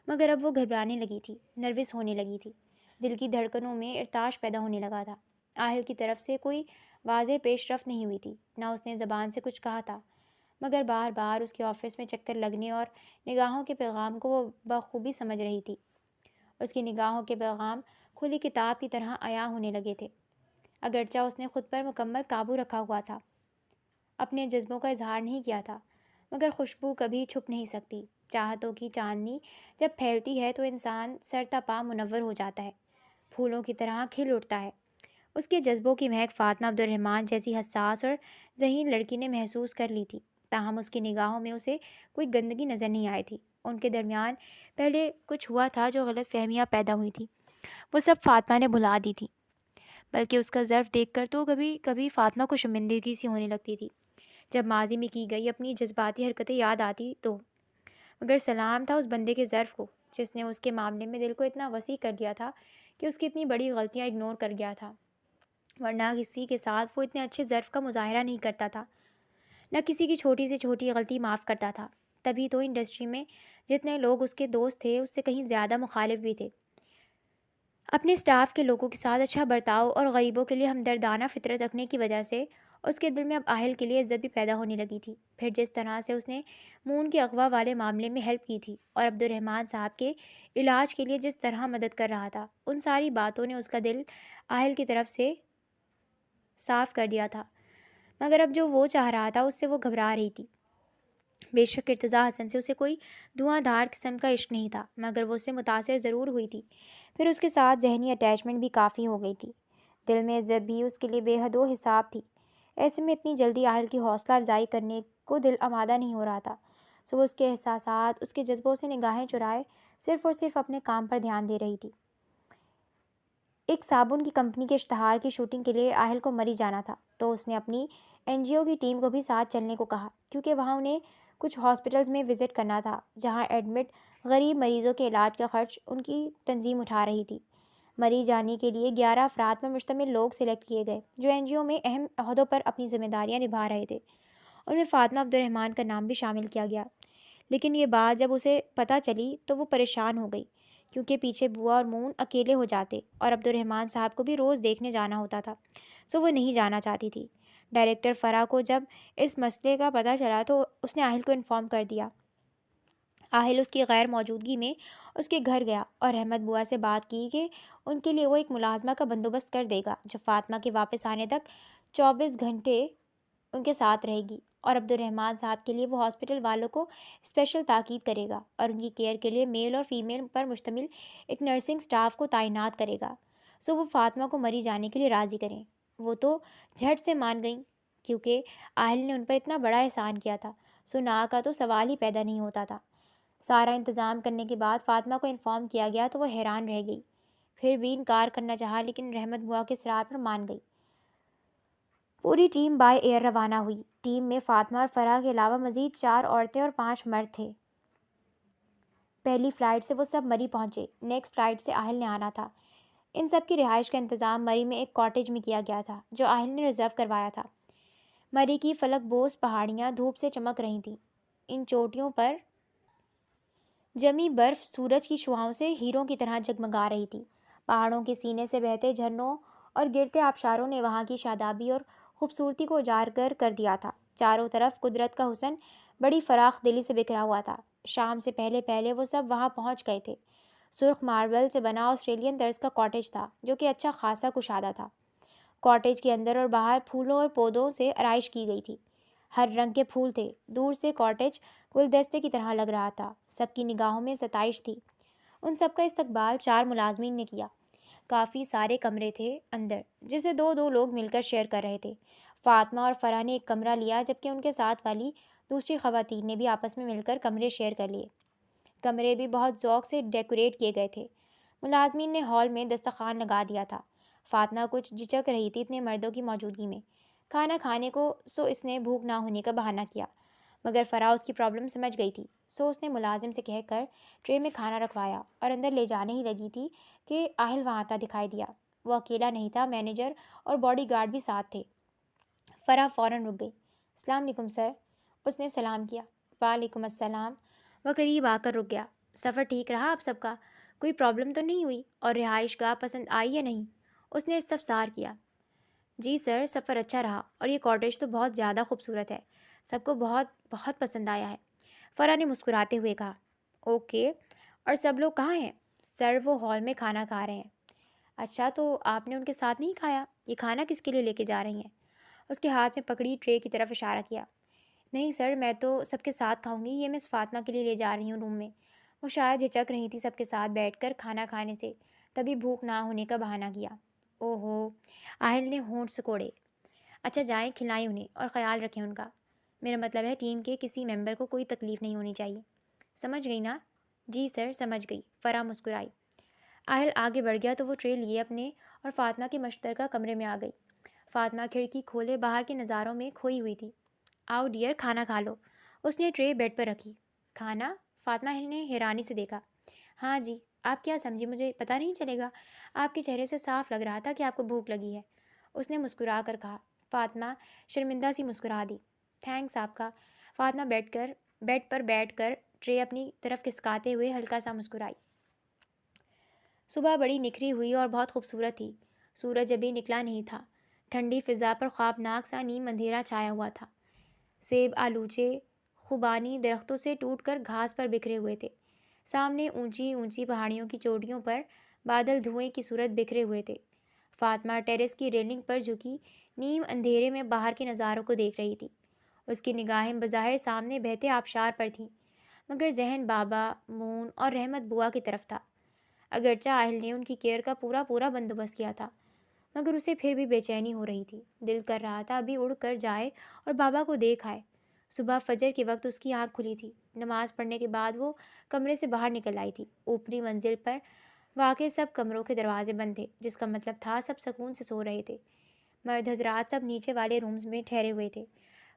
مگر اب وہ گھبرانے لگی تھی، نروس ہونے لگی تھی، دل کی دھڑکنوں میں ارتعاش پیدا ہونے لگا تھا۔ آہل کی طرف سے کوئی واضح پیش رفت نہیں ہوئی تھی، نہ اس نے زبان سے کچھ کہا تھا، مگر بار بار اس کے آفس میں چکر لگنے اور نگاہوں کے پیغام کو وہ بخوبی سمجھ رہی تھی۔ اس کی نگاہوں کے پیغام کھلی کتاب کی طرح عیاں ہونے لگے تھے۔ اگرچہ اس نے خود پر مکمل قابو رکھا ہوا تھا، اپنے جذبوں کا اظہار نہیں کیا تھا، مگر خوشبو کبھی چھپ نہیں سکتی۔ چاہتوں کی چاندنی جب پھیلتی ہے تو انسان سر تا پا منور ہو جاتا ہے، پھولوں کی طرح کھل اٹھتا ہے۔ اس کے جذبوں کی مہک فاطمہ عبد الرحمن جیسی حساس اور ذہین لڑکی نے محسوس کر لی تھی، تاہم اس کی نگاہوں میں اسے کوئی گندگی نظر نہیں آئی تھی۔ ان کے درمیان پہلے کچھ ہوا تھا جو غلط فہمیاں پیدا ہوئی تھیں، وہ سب فاطمہ نے بھلا دی تھی، بلکہ اس کا ظرف دیکھ کر تو کبھی کبھی فاطمہ کو شرمندگی سی ہونے لگتی تھی جب ماضی میں کی گئی اپنی جذباتی حرکتیں یاد آتی تو۔ مگر سلام تھا اس بندے کے ظرف کو جس نے اس کے معاملے میں دل کو اتنا وسیع کر لیا تھا کہ اس کی اتنی بڑی غلطیاں اگنور کر گیا تھا، ورنہ کسی کے ساتھ وہ اتنے اچھے ظرف کا مظاہرہ نہیں کرتا تھا، نہ کسی کی چھوٹی سے چھوٹی غلطی معاف کرتا تھا۔ تبھی تو انڈسٹری میں جتنے لوگ اس کے دوست تھے اس سے کہیں زیادہ مخالف بھی تھے۔ اپنے سٹاف کے لوگوں کے ساتھ اچھا برتاؤ اور غریبوں کے لیے ہمدردانہ فطرت رکھنے کی وجہ سے اس کے دل میں اب آہل کے لیے عزت بھی پیدا ہونے لگی تھی۔ پھر جس طرح سے اس نے مون کے اغوا والے معاملے میں ہیلپ کی تھی اور عبد الرحمن صاحب کے علاج کے لیے جس طرح مدد کر رہا تھا، ان ساری باتوں نے اس کا دل آہل کی طرف سے صاف کر دیا تھا، مگر اب جو وہ چاہ رہا تھا اس سے وہ گھبرا رہی تھی۔ بے شک ارتضیٰ حسن سے اسے کوئی دھواں دھار قسم کا عشق نہیں تھا، مگر وہ اس سے متاثر ضرور ہوئی تھی۔ پھر اس کے ساتھ ذہنی اٹیچمنٹ بھی کافی ہو گئی تھی، دل میں عزت بھی اس کے لیے بے حد و حساب تھی۔ ایسے میں اتنی جلدی آہل کی حوصلہ افزائی کرنے کو دل آمادہ نہیں ہو رہا تھا، سو وہ اس کے احساسات، اس کے جذبوں سے نگاہیں چرائے صرف اور صرف اپنے کام پر دھیان دے رہی تھی۔ ایک صابن کی کمپنی کے اشتہار کی شوٹنگ کے لیے آہل کو مری جانا تھا، تو اس نے اپنی NGO کی ٹیم کو بھی ساتھ چلنے کو کہا، کیونکہ وہاں انہیں کچھ ہاسپٹلز میں وزٹ کرنا تھا جہاں ایڈمٹ غریب مریضوں کے علاج کا خرچ ان کی تنظیم اٹھا رہی تھی۔ مری جانے کے لیے 11 افراد پر مشتمل لوگ سلیکٹ کیے گئے جو NGO میں اہم عہدوں پر اپنی ذمہ داریاں نبھا رہے تھے، ان میں فاطمہ عبد الرحمن کا نام بھی شامل کیا گیا۔ لیکن یہ بات جب اسے پتہ چلی تو وہ پریشان ہو گئی، کیونکہ پیچھے بوا اور مون اکیلے ہو جاتے اور عبد الرحمن صاحب کو بھی روز دیکھنے جانا ہوتا تھا، سو وہ نہیں جانا چاہتی تھی۔ ڈائریکٹر فرا کو جب اس مسئلے کا پتہ چلا تو اس نے آہل کو انفارم کر دیا۔ آہل اس کی غیر موجودگی میں اس کے گھر گیا اور احمد بوا سے بات کی کہ ان کے لیے وہ ایک ملازمہ کا بندوبست کر دے گا جو فاطمہ کے واپس آنے تک 24 گھنٹے ان کے ساتھ رہے گی، اور عبد الرحمن صاحب کے لیے وہ ہاسپٹل والوں کو اسپیشل تاکید کرے گا اور ان کی کیئر کے لیے میل اور فیمیل پر مشتمل ایک نرسنگ سٹاف کو تعینات کرے گا، سو وہ فاطمہ کو مری جانے کے لیے راضی کریں۔ وہ تو جھٹ سے مان گئیں، کیونکہ آہل نے ان پر اتنا بڑا احسان کیا تھا، سو نا کا تو سوال ہی پیدا نہیں ہوتا تھا۔ سارا انتظام کرنے کے بعد فاطمہ کو انفارم کیا گیا تو وہ حیران رہ گئی، پھر بھی انکار کرنا چاہا لیکن رحمت بوا کے اصرار پر مان گئی۔ پوری ٹیم بائی ایئر روانہ ہوئی۔ ٹیم میں فاطمہ اور فرح کے علاوہ مزید 4 عورتیں اور 5 مرد تھے۔ پہلی فلائٹ سے وہ سب مری پہنچے، نیکسٹ فلائٹ سے آہل نے آنا تھا۔ ان سب کی رہائش کا انتظام مری میں ایک کاٹیج میں کیا گیا تھا جو آہل نے ریزرو کروایا تھا۔ مری کی فلک بوس پہاڑیاں دھوپ سے چمک رہی تھیں۔ ان چوٹیوں پر جمی برف سورج کی شعاؤں سے ہیروں کی طرح جگمگا رہی تھی۔ پہاڑوں کے سینے سے بہتے جھرنوں اور گرتے آبشاروں نے وہاں کی شادابی اور خوبصورتی کو اجاگر کر دیا تھا۔ چاروں طرف قدرت کا حسن بڑی فراخ دلی سے بکھرا ہوا تھا۔ شام سے پہلے پہلے وہ سب وہاں پہنچ گئے تھے۔ سرخ ماربل سے بنا آسٹریلین طرز کا کاٹیج تھا جو کہ اچھا خاصا کشادہ تھا۔ کاٹیج کے اندر اور باہر پھولوں اور پودوں سے آرائش کی گئی تھی۔ ہر رنگ کے پھول تھے۔ دور سے کاٹیج گلدستے کی طرح لگ رہا تھا۔ سب کی نگاہوں میں ستائش تھی۔ ان سب کا استقبال 4 ملازمین نے کیا۔ کافی سارے کمرے تھے اندر جسے دو دو لوگ مل کر شیئر کر رہے تھے۔ فاطمہ اور فرح نے ایک کمرہ لیا جبکہ ان کے ساتھ والی دوسری خواتین نے بھی آپس میں مل کر کمرے شیئر کر لیے۔ کمرے بھی بہت ذوق سے ڈیکوریٹ کیے گئے تھے۔ ملازمین نے ہال میں دسترخوان لگا دیا تھا۔ فاطمہ کچھ جھجک رہی تھی اتنے مردوں کی موجودگی میں کھانا کھانے کو، سو اس نے بھوک نہ ہونے کا بہانہ کیا، مگر فرح اس کی پرابلم سمجھ گئی تھی، سو اس نے ملازم سے کہہ کر ٹرے میں کھانا رکھوایا اور اندر لے جانے ہی لگی تھی کہ آہل وہاں آتا دکھائی دیا۔ وہ اکیلا نہیں تھا، مینیجر اور باڈی گارڈ بھی ساتھ تھے۔ فرح فوراً رک گئی۔ السلام علیکم سر، اس نے سلام کیا۔ وعلیکم السلام۔ وہ قریب آ کر رک گیا۔ سفر ٹھیک رہا آپ سب کا؟ کوئی پرابلم تو نہیں ہوئی؟ اور رہائش گاہ پسند آئی یا نہیں؟ اس نے استفسار کیا۔ جی سر، سفر اچھا رہا اور یہ کاٹیج تو بہت زیادہ خوبصورت ہے، سب کو بہت بہت پسند آیا ہے، فرح نے مسکراتے ہوئے کہا۔ اوکے، اور سب لوگ کہاں ہیں؟ سر وہ ہال میں کھانا کھا رہے ہیں۔ اچھا، تو آپ نے ان کے ساتھ نہیں کھایا؟ یہ کھانا کس کے لیے لے کے جا رہی ہیں؟ اس کے ہاتھ میں پکڑی ٹرے کی طرف اشارہ کیا۔ نہیں سر، میں تو سب کے ساتھ کھاؤں گی، یہ مس فاطمہ کے لیے لے جا رہی ہوں روم میں۔ وہ شاید ہچک رہی تھی سب کے ساتھ بیٹھ کر کھانا کھانے سے، تبھی بھوک نہ ہونے کا بہانہ کیا۔ اوہو، آہل نے ہونٹ سکوڑے۔ اچھا جائیں، کھلائیں انہیں اور خیال رکھیں ان کا۔ میرا مطلب ہے ٹیم کے کسی ممبر کو کوئی تکلیف نہیں ہونی چاہیے، سمجھ گئی نا؟ جی سر، سمجھ گئی، فرح مسکرائی۔ آہل آگے بڑھ گیا تو وہ ٹرے لیے اپنے اور فاطمہ کے مشترکہ کمرے میں آ گئی۔ فاطمہ کھڑکی کھولے باہر کے نظاروں میں کھوئی ہوئی تھی۔ آؤ ڈیئر، کھانا کھا لو۔ اس نے ٹرے بیڈ پر رکھی۔ کھانا؟ فاطمہ نے حیرانی سے دیکھا۔ ہاں جی، آپ کیا سمجھی؟ مجھے پتہ نہیں چلے گا؟ آپ کے چہرے سے صاف لگ رہا تھا کہ آپ کو بھوک لگی ہے، اس نے مسکرا کر کہا۔ فاطمہ شرمندہ سی مسکرا دی۔ تھینکس آپ کا۔ فاطمہ بیڈ پر بیٹھ کر ٹرے اپنی طرف کھسکاتے ہوئے ہلکا سا مسکرائی۔ صبح بڑی نکھری ہوئی اور بہت خوبصورت تھی۔ سورج ابھی نکلا نہیں تھا۔ ٹھنڈی فضا پر خوابناک سا نیم اندھیرا چھایا ہوا تھا۔ سیب، آلوچے، خوبانی درختوں سے ٹوٹ کر گھاس پر بکھرے ہوئے تھے۔ سامنے اونچی اونچی پہاڑیوں کی چوٹیوں پر بادل دھوئیں کی صورت بکھرے ہوئے تھے۔ فاطمہ ٹیرس کی ریلنگ پر جھکی نیم اندھیرے میں باہر کے نظاروں کو دیکھ رہی تھی۔ اس کی نگاہیں بظاہر سامنے بہتے آبشار پر تھیں، مگر ذہن بابا، مون اور رحمت بوا کی طرف تھا۔ اگرچہ آہل نے ان کی کیئر کا پورا بندوبست کیا تھا، مگر اسے پھر بھی بے چینی ہو رہی تھی۔ دل کر رہا تھا ابھی اڑ کر جائے اور بابا کو دیکھ آئے۔ صبح فجر کے وقت اس کی آنکھ کھلی تھی۔ نماز پڑھنے کے بعد وہ کمرے سے باہر نکل آئی تھی۔ اوپری منزل پر واقع سب کمروں کے دروازے بند تھے، جس کا مطلب تھا سب سکون سے سو رہے تھے۔ مرد حضرات سب نیچے والے رومز میں ٹھہرے ہوئے تھے۔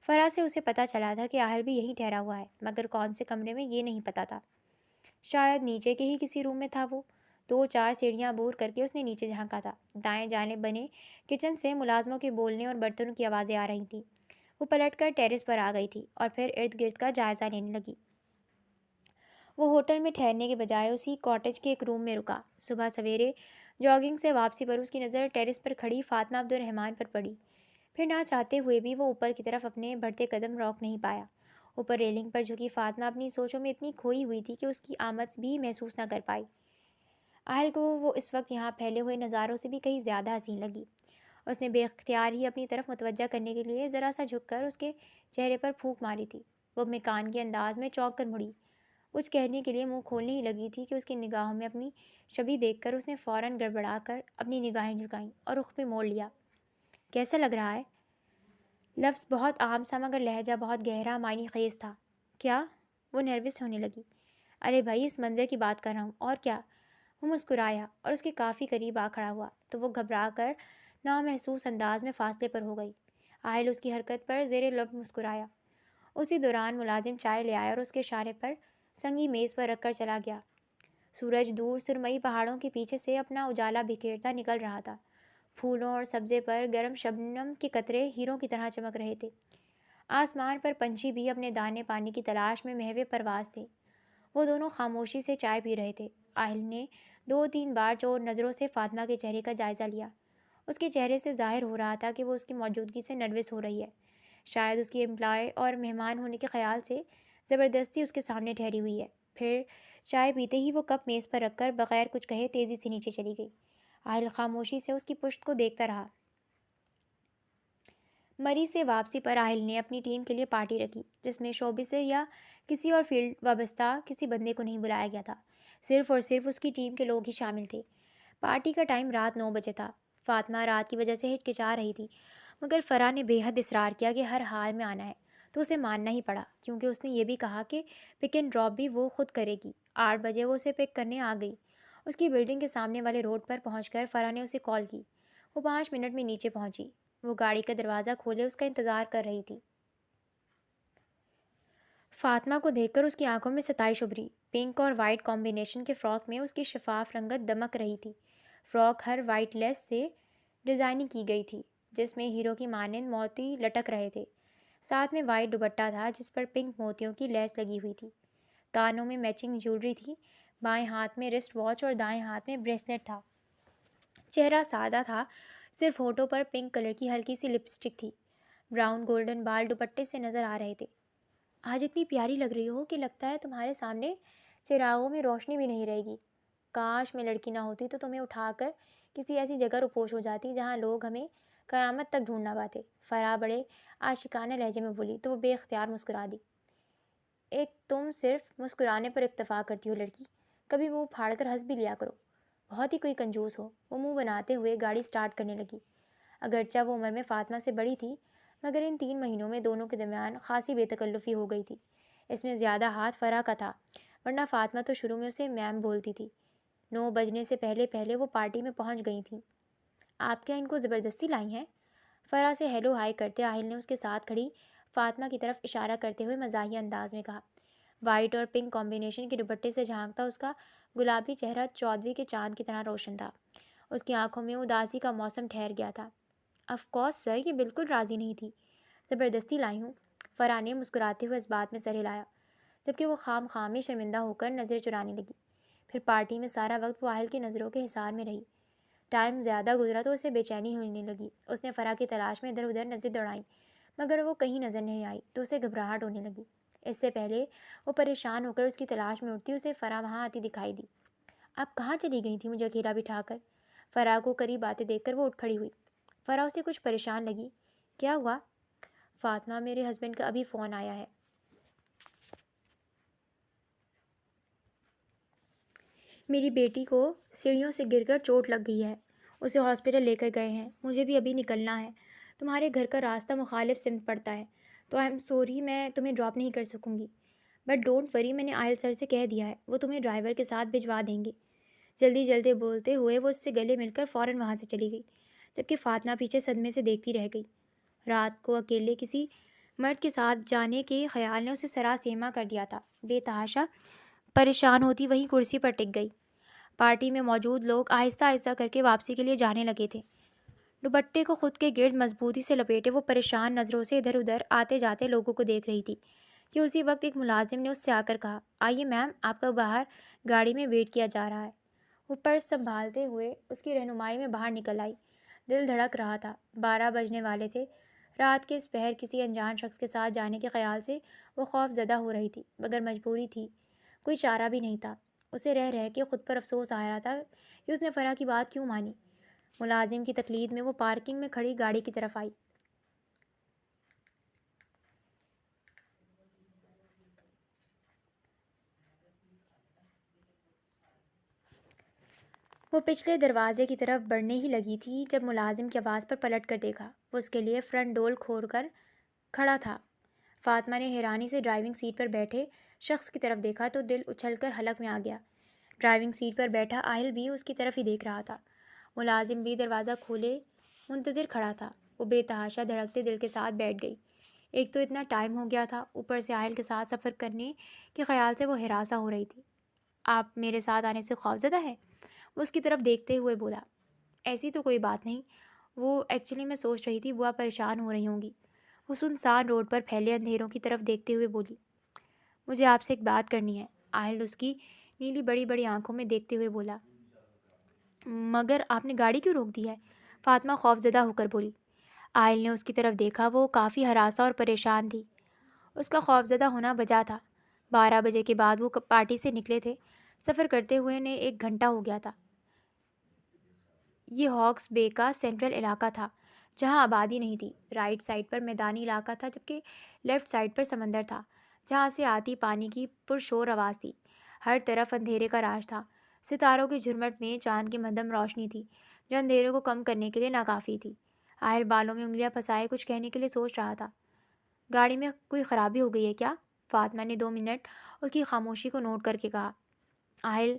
فرح سے اسے پتہ چلا تھا کہ آہل بھی یہیں ٹھہرا ہوا ہے، مگر کون سے کمرے میں یہ نہیں پتہ تھا۔ شاید نیچے کے ہی کسی روم میں تھا وہ۔ 2-4 سیڑھیاں عبور کر کے اس نے نیچے جھانکا تھا۔ دائیں جانب بنے کچن سے ملازموں کے بولنے اور برتنوں کی آوازیں آ رہی تھیں۔ وہ پلٹ کر ٹیرس پر آ گئی تھی اور پھر ارد گرد کا جائزہ لینے لگی۔ وہ ہوٹل میں ٹھہرنے کے بجائے اسی کاٹیج کے ایک روم میں رکا۔ صبح سویرے جاگنگ سے واپسی پر اس کی نظر ٹیرس پر کھڑی فاطمہ عبد الرحمن پر پڑی۔ پھر نہ چاہتے ہوئے بھی وہ اوپر کی طرف اپنے بڑھتے قدم روک نہیں پایا۔ اوپر ریلنگ پر جھکی فاطمہ اپنی سوچوں میں اتنی کھوئی ہوئی تھی کہ اس کی آمد بھی محسوس نہ کر پائی۔ آہل کو وہ اس وقت یہاں پھیلے ہوئے نظاروں سے بھی کہیں زیادہ حسین لگی۔ اس نے بے اختیار ہی اپنی طرف متوجہ کرنے کے لیے ذرا سا جھک کر اس کے چہرے پر پھونک ماری تھی۔ وہ مکان کے انداز میں چونک کر مڑی، کچھ کہنے کے لیے منہ کھولنے ہی لگی تھی کہ اس کی نگاہوں میں اپنی شبیہ دیکھ کر اس نے فوراً گڑبڑا کر اپنی نگاہیں جھکائیں اور رخ بھی موڑ لیا۔ کیسا لگ رہا ہے؟ لفظ بہت عام سا مگر لہجہ بہت گہرا معنی خیز تھا۔ کیا؟ وہ نروس ہونے لگی۔ ارے بھائی، اس منظر کی بات کر رہا ہوں، اور کیا؟ وہ مسکرایا اور اس کے کافی قریب آ کھڑا ہوا تو وہ گھبرا کر نامحسوس انداز میں فاصلے پر ہو گئی۔ آہل اس کی حرکت پر زیر لب مسکرایا۔ اسی دوران ملازم چائے لے آیا اور اس کے اشارے پر سنگی میز پر رکھ کر چلا گیا۔ سورج دور سرمئی پہاڑوں کے پیچھے سے اپنا اجالا بکھیرتا نکل رہا تھا۔ پھولوں اور سبزے پر گرم شبنم کے قطرے ہیروں کی طرح چمک رہے تھے۔ آسمان پر پنچھی بھی اپنے دانے پانی کی تلاش میں محو پرواز تھے۔ وہ دونوں خاموشی سے چائے پی رہے تھے۔ آہل نے 2-3 بار چور نظروں سے فاطمہ کے چہرے کا جائزہ لیا۔ اس کے چہرے سے ظاہر ہو رہا تھا کہ وہ اس کی موجودگی سے نروس ہو رہی ہے۔ شاید اس کی امپلائی اور مہمان ہونے کے خیال سے زبردستی اس کے سامنے ٹھہری ہوئی ہے۔ پھر چائے پیتے ہی وہ کپ میز پر رکھ کر بغیر کچھ کہے تیزی سے نیچے چلی گئی۔ آہل خاموشی سے اس کی پشت کو دیکھتا رہا۔ مری سے واپسی پر آہل نے اپنی ٹیم کے لیے پارٹی رکھی، جس میں شعبے سے یا کسی اور فیلڈ وابستہ کسی بندے کو نہیں بلایا گیا تھا۔ صرف اور صرف اس کی ٹیم کے لوگ ہی شامل تھے۔ پارٹی کا ٹائم رات 9 بجے تھا۔ فاطمہ رات کی وجہ سے ہچکچا رہی تھی، مگر فرح نے بے حد اصرار کیا کہ ہر حال میں آنا ہے، تو اسے ماننا ہی پڑا، کیونکہ اس نے یہ بھی کہا کہ پک اینڈ ڈراپ بھی وہ خود کرے گی۔ 8 بجے وہ اسے پک کرنے آ گئی۔ اس کی بلڈنگ کے سامنے والے روڈ پر پہنچ کر فرح نے اسے کال کی۔ وہ 5 منٹ میں نیچے پہنچی۔ وہ گاڑی کا دروازہ کھولے اس کا انتظار کر رہی تھی۔ فاطمہ کو دیکھ کر اس کی آنکھوں میں ستائش ابھری۔ پنک اور وائٹ کمبینیشن کے فراک میں اس کی شفاف رنگت دمک رہی تھی۔ فراک ہر وائٹ لیس سے ڈیزائننگ کی گئی تھی، جس میں ہیرو کی مانند موتی لٹک رہے تھے۔ ساتھ میں وائٹ دوپٹہ تھا جس پر پنک موتیوں کی لیس لگی ہوئی تھی۔ کانوں میں میچنگ جیولری تھی۔ بائیں ہاتھ میں رسٹ واچ اور دائیں ہاتھ میں بریسلیٹ تھا۔ چہرہ سادہ تھا، صرف ہونٹوں پر پنک کلر کی ہلکی سی لپسٹک تھی۔ براؤن گولڈن بال دوپٹے سے نظر آ رہے تھے۔ آج اتنی پیاری لگ رہی ہو کہ لگتا ہے تمہارے سامنے چراغوں میں روشنی بھی نہیں رہے گی۔ کاش میں لڑکی نہ ہوتی تو تمہیں اٹھا کر کسی ایسی جگہ روپوش ہو جاتی جہاں لوگ ہمیں قیامت تک ڈھونڈ نہ پاتے۔ فرح بڑے عاشقانہ لہجے میں بولی تو وہ بے اختیار مسکرا دی۔ ایک تم صرف مسکرانے پر اکتفا کرتی ہو لڑکی، کبھی منہ پھاڑ کر ہنس بھی لیا کرو، بہت ہی کوئی کنجوس ہو۔ وہ منہ بناتے ہوئے گاڑی سٹارٹ کرنے لگی۔ اگرچہ وہ عمر میں فاطمہ سے بڑی تھی، مگر ان 3 مہینوں میں دونوں کے درمیان خاصی بے تکلفی ہو گئی تھی۔ اس میں زیادہ ہاتھ فرح کا تھا، ورنہ فاطمہ تو شروع میں اسے میم بولتی تھی۔ 9 بجنے سے پہلے پہلے وہ پارٹی میں پہنچ گئی تھیں۔ آپ کیا ان کو زبردستی لائی ہیں؟ فرح سے ہیلو ہائی کرتے آہل نے اس کے ساتھ کھڑی فاطمہ کی طرف اشارہ کرتے ہوئے مزاحیہ انداز میں کہا۔ وائٹ اور پنک کمبینیشن کے دوپٹے سے جھانکتا اس کا گلابی چہرہ 14ویں کے چاند کی طرح روشن تھا۔ اس کی آنکھوں میں اداسی کا موسم ٹھہر گیا تھا۔ آف کورس سر، یہ بالکل راضی نہیں تھی، زبردستی لائی ہوں۔ فرح نے مسکراتے ہوئے اس بات میں سر ہلایا، جبکہ وہ خام خواہ میں شرمندہ ہو کر نظریں چرانے لگی۔ پھر پارٹی میں سارا وقت وہ آہل کی نظروں کے حصار میں رہی۔ ٹائم زیادہ گزرا تو اسے بے چینی ہونے لگی۔ اس نے فرح کی تلاش میں ادھر ادھر نظریں دوڑائیں، مگر وہ کہیں نظر نہیں آئی تو اسے گھبراہٹ ہونے لگی۔ اس سے پہلے وہ پریشان ہو کر اس کی تلاش میں اٹھتی، اسے فرح وہاں آتی دکھائی دی۔ آپ کہاں چلی گئی تھی مجھے اکیلا بٹھا کر؟ فرح کو قریب آتے دیکھ کر وہ اٹھ کھڑی ہوئی۔ فرح اسے کچھ پریشان لگی۔ کیا ہوا؟ فاطمہ، میرے ہسبینڈ کا ابھی فون آیا ہے۔ میری بیٹی کو سیڑھیوں سے گر کر چوٹ لگ گئی ہے، اسے ہاسپٹل لے کر گئے ہیں۔ مجھے بھی ابھی نکلنا ہے۔ تمہارے گھر کا راستہ مخالف سمت پڑتا ہے، تو آئی ایم سوری میں تمہیں ڈراپ نہیں کر سکوں گی، بٹ ڈونٹ وری، میں نے آہل سر سے کہہ دیا ہے، وہ تمہیں ڈرائیور کے ساتھ بھجوا دیں گے۔ جلدی جلدی بولتے ہوئے وہ اس سے گلے مل کر فوراً وہاں سے چلی گئی، جبکہ فاطمہ پیچھے صدمے سے دیکھتی رہ گئی۔ رات کو اکیلے کسی مرد کے ساتھ جانے کے خیال نے اسے سراسیما کر دیا تھا۔ بے تحاشا پریشان ہوتی وہیں کرسی پر ٹک گئی۔ پارٹی میں موجود لوگ آہستہ آہستہ کر کے واپسی کے لیے جانے لگے تھے۔ دوپٹے کو خود کے گرد مضبوطی سے لپیٹے وہ پریشان نظروں سے ادھر ادھر آتے جاتے لوگوں کو دیکھ رہی تھی کہ اسی وقت ایک ملازم نے اس سے آ کر کہا، آئیے میم، آپ کا باہر گاڑی میں ویٹ کیا جا رہا ہے۔ وہ پرس سنبھالتے ہوئے اس کی رہنمائی میں باہر نکل آئی۔ دل دھڑک رہا تھا۔ 12 بجنے والے تھے۔ رات کے اس پہر کسی انجان شخص کے ساتھ جانے کے خیال سے وہ خوف زدہ ہو رہی تھی، مگر مجبوری تھی، کوئی چارہ بھی نہیں تھا۔ اسے رہ رہ کے خود پر افسوس آ رہا تھا کہ اس نے فرح کی بات کیوں مانی۔ ملازم کی تقلید میں وہ پارکنگ میں کھڑی گاڑی کی طرف آئی۔ وہ پچھلے دروازے کی طرف بڑھنے ہی لگی تھی جب ملازم کی آواز پر پلٹ کر دیکھا۔ وہ اس کے لیے فرنٹ ڈور کھول کر کھڑا تھا۔ فاطمہ نے حیرانی سے ڈرائیونگ سیٹ پر بیٹھے شخص کی طرف دیکھا تو دل اچھل کر حلق میں آ گیا۔ ڈرائیونگ سیٹ پر بیٹھا آہل بھی اس کی طرف ہی دیکھ رہا تھا۔ ملازم بھی دروازہ کھولے منتظر کھڑا تھا۔ وہ بے تحاشا دھڑکتے دل کے ساتھ بیٹھ گئی۔ ایک تو اتنا ٹائم ہو گیا تھا، اوپر سے آہل کے ساتھ سفر کرنے کے خیال سے وہ ہراساں ہو رہی تھی۔ آپ میرے ساتھ آنے سے خوفزدہ ہیں؟ وہ اس کی طرف دیکھتے ہوئے بولا۔ ایسی تو کوئی بات نہیں، وہ ایکچولی میں سوچ رہی تھی بوا پریشان ہو رہی ہوں گی۔ وہ سنسان روڈ پر پھیلے اندھیروں کی طرف دیکھتے ہوئے بولی۔ مجھے آپ سے ایک بات کرنی ہے، آہل اس کی نیلی بڑی بڑی آنکھوں میں دیکھتے ہوئے بولا۔ مگر آپ نے گاڑی کیوں روک دی ہے؟ فاطمہ خوفزدہ ہو کر بولی۔ آہل نے اس کی طرف دیکھا، وہ کافی ہراساں اور پریشان تھی۔ اس کا خوفزدہ ہونا بجا تھا۔ 12 بجے کے بعد وہ پارٹی سے نکلے تھے۔ سفر کرتے ہوئے نے 1 گھنٹہ ہو گیا تھا۔ یہ ہاکس بے کا سینٹرل علاقہ تھا جہاں آبادی نہیں تھی۔ رائٹ سائڈ پر میدانی علاقہ تھا جبکہ لیفٹ سائڈ پر سمندر تھا جہاں سے آتی پانی کی پرشور آواز تھی۔ ہر طرف اندھیرے کا راج تھا۔ ستاروں کی جھرمٹ میں چاند کی مدھم روشنی تھی جو اندھیرے کو کم کرنے کے لیے ناکافی تھی۔ آہل بالوں میں انگلیاں پھنسائے کچھ کہنے کے لیے سوچ رہا تھا۔ گاڑی میں کوئی خرابی ہو گئی ہے کیا؟ فاطمہ نے 2 منٹ اس کی خاموشی کو نوٹ کر کے کہا۔ آہل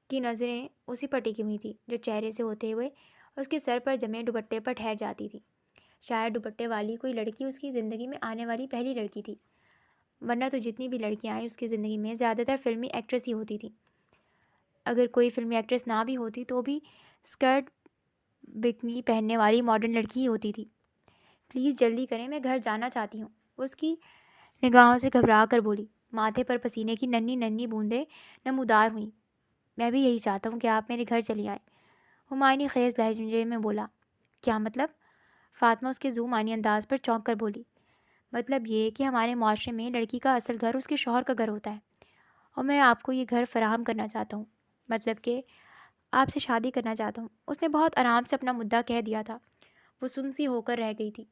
کی نظریں اسی پر ٹکی ہوئی تھی جو چہرے سے ہوتے ہوئے اس کے سر پر جمے دوپٹے پر ٹھہر جاتی تھی۔ شاید دوپٹے والی کوئی لڑکی اس کی زندگی میں آنے والی پہلی لڑکی تھی، ورنہ تو جتنی بھی لڑکیاں آئیں اس کی زندگی میں زیادہ تر فلمی ایکٹریس ہی ہوتی تھیں۔ اگر کوئی فلمی ایکٹریس نہ بھی ہوتی تو بھی اسکرٹ بکنی پہننے والی ماڈرن لڑکی ہی ہوتی تھی۔ پلیز جلدی کریں، میں گھر جانا چاہتی ہوں، وہ اس کی نگاہوں سے گھبرا کر بولی۔ ماتھے پر پسینے کی ننھی ننھی بوندیں نمودار ہوئیں۔ میں بھی یہی چاہتا ہوں کہ آپ میرے گھر چلی آئیں، ہمایونی خیز لہجے میں بولا۔ کیا مطلب؟ فاطمہ اس کے ذومعنی انداز پر چونک کر بولی۔ مطلب یہ کہ ہمارے معاشرے میں لڑکی کا اصل گھر اس کے شوہر کا گھر ہوتا ہے اور میں آپ کو یہ گھر فراہم کرنا چاہتا ہوں، مطلب کہ آپ سے شادی کرنا چاہتا ہوں۔ اس نے بہت آرام سے اپنا مدعا کہہ دیا تھا۔ وہ سنسی ہو کر رہ گئی تھی۔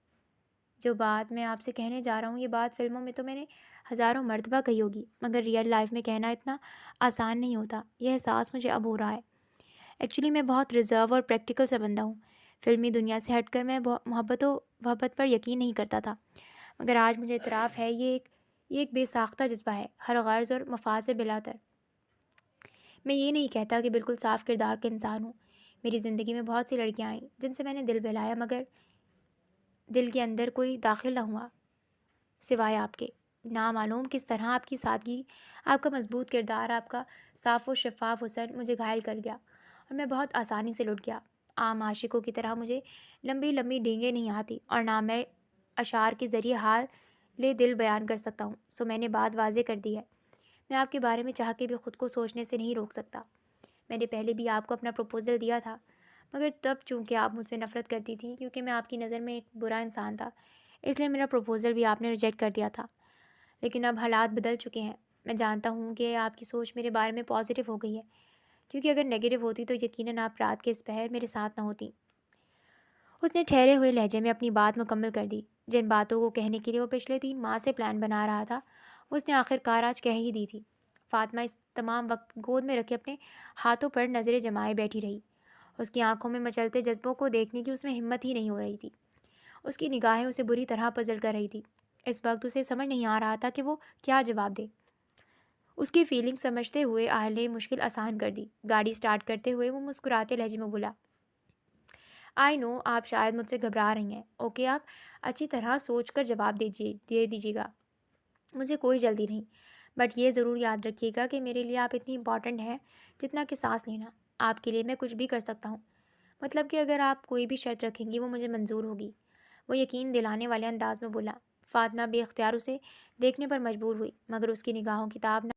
جو بات میں آپ سے کہنے جا رہا ہوں یہ بات فلموں میں تو میں نے ہزاروں مرتبہ کہی ہوگی، مگر ریئل لائف میں کہنا اتنا آسان نہیں ہوتا۔ یہ احساس مجھے اب ہو رہا ہے۔ ایکچولی میں بہت ریزرو اور پریکٹیکل سا بندہ ہوں۔ فلمی دنیا سے ہٹ کر میں محبت و وحبت پر یقین نہیں کرتا تھا، مگر آج مجھے اعتراف ہے یہ ایک بے ساختہ جذبہ ہے، ہر غرض اور مفاد سے بلا تر۔ میں یہ نہیں کہتا کہ بالکل صاف کردار کا انسان ہوں۔ میری زندگی میں بہت سی لڑکیاں آئیں جن سے میں نے دل بہلایا، مگر دل کے اندر کوئی داخل نہ ہوا سوائے آپ کے۔ نامعلوم کس طرح آپ کی سادگی، آپ کا مضبوط کردار، آپ کا صاف و شفاف حسن مجھے گھائل کر گیا اور میں بہت آسانی سے لٹ گیا۔ عام عاشقوں کی طرح مجھے لمبی لمبی ڈینگیں نہیں آتی اور نہ میں اشعار کے ذریعے حال لے دل بیان کر سکتا ہوں۔ سو میں نے بات واضح کر دی ہے، میں آپ کے بارے میں چاہ کے بھی خود کو سوچنے سے نہیں روک سکتا۔ میں نے پہلے بھی آپ کو اپنا پروپوزل دیا تھا، مگر تب چونکہ آپ مجھ سے نفرت کرتی تھی کیونکہ میں آپ کی نظر میں ایک برا انسان تھا، اس لیے میرا پروپوزل بھی آپ نے ریجیکٹ کر دیا تھا۔ لیکن اب حالات بدل چکے ہیں۔ میں جانتا ہوں کہ آپ کی سوچ میرے بارے میں پازیٹیو ہو گئی ہے، کیونکہ اگر نیگیٹو ہوتی تو یقیناً آپ رات کے اس پہر میرے ساتھ نہ ہوتی۔ اس نے ٹھہرے ہوئے لہجے میں اپنی بات مکمل کر دی۔ جن باتوں کو کہنے کے لیے وہ پچھلے 3 ماہ سے پلان بنا رہا تھا اس نے آخر کار آج کہہ ہی دی تھی۔ فاطمہ اس تمام وقت گود میں رکھے اپنے ہاتھوں پر نظریں جمائے بیٹھی رہی۔ اس کی آنکھوں میں مچلتے جذبوں کو دیکھنے کی اس میں ہمت ہی نہیں ہو رہی تھی۔ اس کی نگاہیں اسے بری طرح پزل کر رہی تھی۔ اس وقت اسے سمجھ نہیں آ رہا تھا کہ وہ کیا جواب دے۔ اس کی فیلنگ سمجھتے ہوئے آہل نے مشکل آسان کر دی۔ گاڑی سٹارٹ کرتے ہوئے وہ مسکراتے لہجے میں بولا، آئی نو آپ شاید مجھ سے گھبرا رہی ہیں، اوکے آپ اچھی طرح سوچ کر جواب دے دیجیے گا، مجھے کوئی جلدی نہیں، بٹ یہ ضرور یاد رکھیے گا کہ میرے لیے آپ اتنی امپورٹنٹ ہیں جتنا کہ سانس لینا۔ آپ کے لیے میں کچھ بھی کر سکتا ہوں، مطلب کہ اگر آپ کوئی بھی شرط رکھیں گی وہ مجھے منظور ہوگی، وہ یقین دلانے والے انداز میں بولا۔ فاطمہ بے اختیار اسے دیکھنے پر مجبور ہوئی، مگر اس کی نگاہوں کی تاب نہ